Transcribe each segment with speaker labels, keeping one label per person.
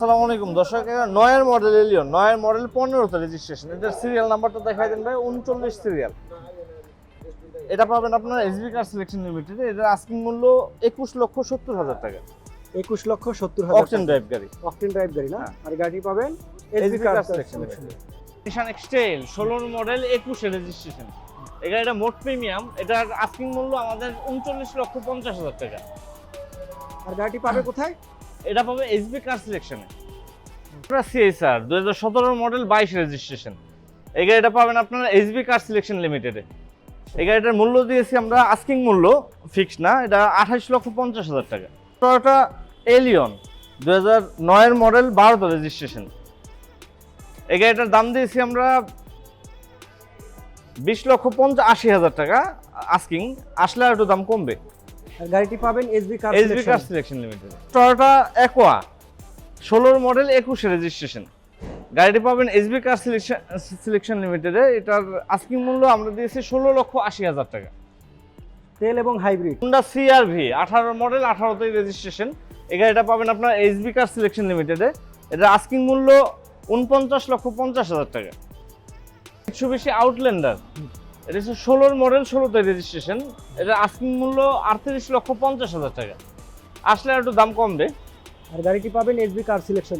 Speaker 1: আসসালামু আলাইকুম দর্শক, নয়ের মডেল এলিয়ন, নয়ের মডেল 15তে রেজিস্ট্রেশন। এটার সিরিয়াল নাম্বারটা দেখাই দেন ভাই, 39 সিরিয়াল। এটা পাবেন আপনার এসবি কার সিলেকশন লিমিটেডে। এটার আস্কিং মূল্য 21,70,000 টাকা।
Speaker 2: 21,70,000
Speaker 1: অকটেন ড্রাইভ গাড়ি,
Speaker 2: অকটেন ড্রাইভ গাড়ি না?
Speaker 1: হ্যাঁ।
Speaker 2: আর গাড়ি পাবেন
Speaker 1: SB
Speaker 2: SB
Speaker 1: car
Speaker 2: car
Speaker 1: selection
Speaker 2: selection.
Speaker 1: Nissan X Trail 16 model 21 registration. এই গাড়িটা মোট প্রিমিয়াম। এটার আস্কিং মূল্য আমাদের 39,50,000 টাকা।
Speaker 2: আর গাড়িটি পাবে কোথায়?
Speaker 1: এটা পাবে এসবি কার সিলেকশনে। CSR 2017 model 22 registration. এই গাড়িটা পাবেন আপনারা এসবি কার সিলেকশন লিমিটেডে। এই গাড়িটার মূল্য দিয়েছি আমরা, আস্কিং মূল্য ফিক্স না, এটা 28,50,000 টাকা। Toyota Allion 2009 model 12 registration. এই গাড়িটার দাম দিয়েছি আমরা 20,80,000 টাকা আস্কিং, আসলে আর একটু দাম কমবে।
Speaker 2: আর গাড়িটি পাবেন SB car
Speaker 1: SB car selection limited. Toyota aqua 16 model 21 registration. গাড়িটি পাবেন এসবি কার সিলেকশন লিমিটেডে। এটার আস্কিং মূল্য আমরা দিয়েছি 16,80,000 টাকা।
Speaker 2: তেল এবং হাইব্রিড।
Speaker 1: হোন্ডা সিআরভি 18 মডেল 18তে রেজিস্ট্রেশন। এই গাড়িটা পাবেন আপনার এসবি কার সিলেকশন লিমিটেডে। এটার আস্কিং মূল্য 49,50,000 টাকা। মিৎসুবিশি আউটল্যান্ডার, এটা হচ্ছে 16 মডেল 16তে রেজিস্ট্রেশন। এটার আস্কিং মূল্য 38,50,000 টাকা। আসলে আর একটু দাম কমবে।
Speaker 2: আর গাড়িটি পাবেন SB car selection.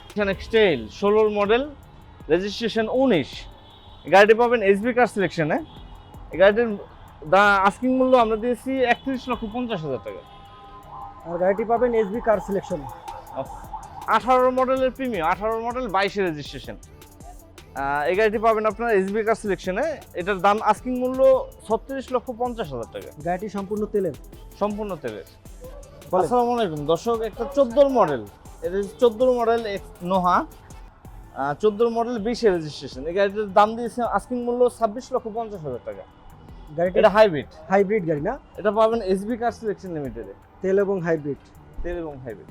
Speaker 1: Nissan X Trail 16 model registration 19। গাড়িটি পাবেন এসবি কার সিলেকশনে। এই গাড়িটির আস্কিং মূল্য আমরা দিয়েছি 31,50,000 টাকা।
Speaker 2: আর গাড়িটি পাবেন এসবি কার সিলেকশন।
Speaker 1: 18 মডেলের প্রিমিয়াম, 18 মডেল 22 রেজিস্ট্রেশন। এই গাড়িটি পাবেন আপনার এসবি কার সিলেকশনে। এটার দাম আস্কিং মূল্য 36,50,000 টাকা।
Speaker 2: গাড়িটি সম্পূর্ণ তেলের।
Speaker 1: সম্পূর্ণ তেলের। আসসালামু আলাইকুম দর্শক, একটা 14 মডেল, এটা 14 মডেল নোহা 14 মডেল 20 রেজিস্ট্রেশন। এই গাড়িটার দাম দিয়েছে আস্কিং মূল্য 26,50,000 টাকা।
Speaker 2: গাড়িটি
Speaker 1: এটা হাইব্রিড।
Speaker 2: হাইব্রিড গাড়ি না?
Speaker 1: এটা পাবেন এসবি কার সিলেকশন লিমিটেডে।
Speaker 2: তেল এবং হাইব্রিড।
Speaker 1: তেল এবং হাইব্রিড।